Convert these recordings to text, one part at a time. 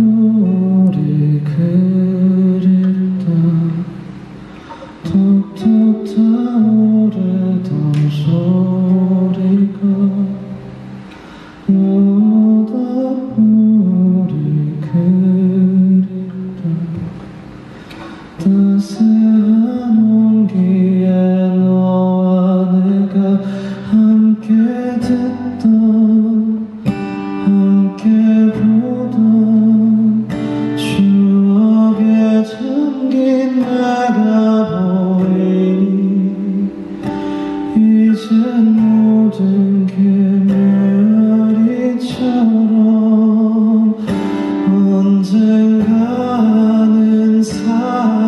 모닥불이 그립다. 톡톡 타오르던 소리가 모닥불이 그립다. 따스한 온기에 너와 내가 함께 듣던 함께 보던 추억에 잠긴 내가 보이니 이젠 모든 게 메아리처럼 언젠가는 사라지겠지.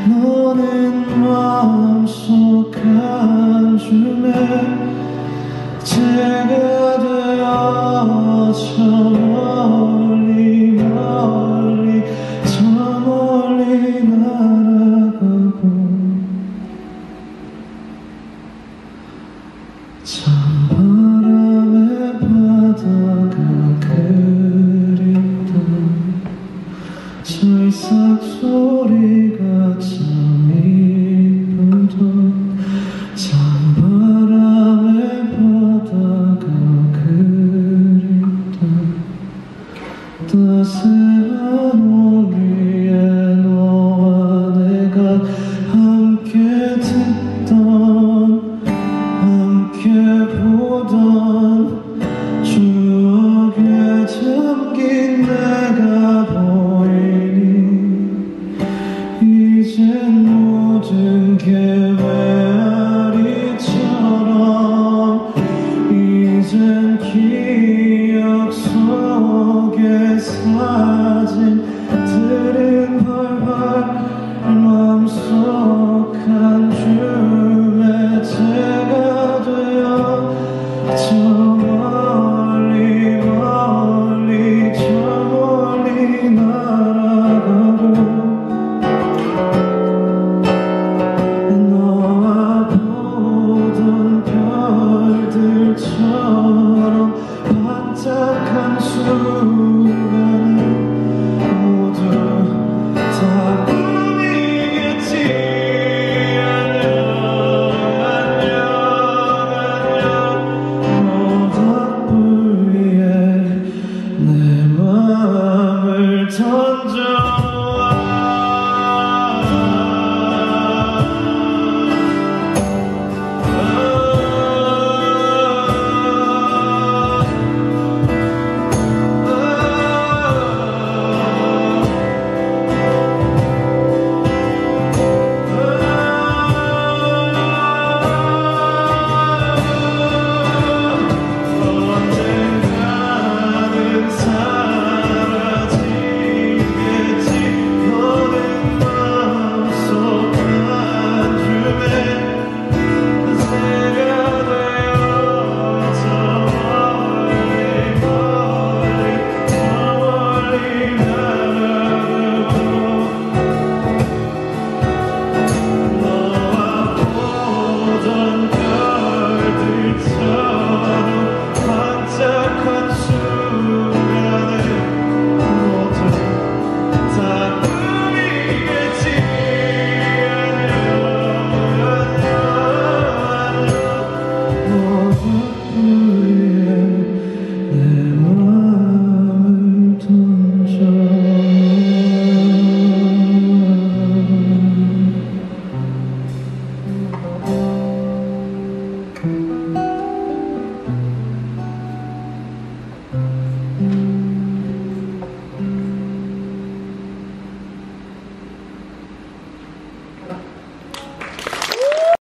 너는 마음속 한 줌에 제가 되어 저 멀리 멀리 저 멀리 날아가고 찬바람에 바다가 그립다. 철썩 소리가 참 이쁘던 찬바람에 바다가 그립다. 따스한 온기에 너와 내가 함께 듣던 함께 보던 추억에 잠긴 내가 보이니 이젠 모든 게 메아리처럼 이젠 기억 속에 사진들은 벌벌 마음속 한 줄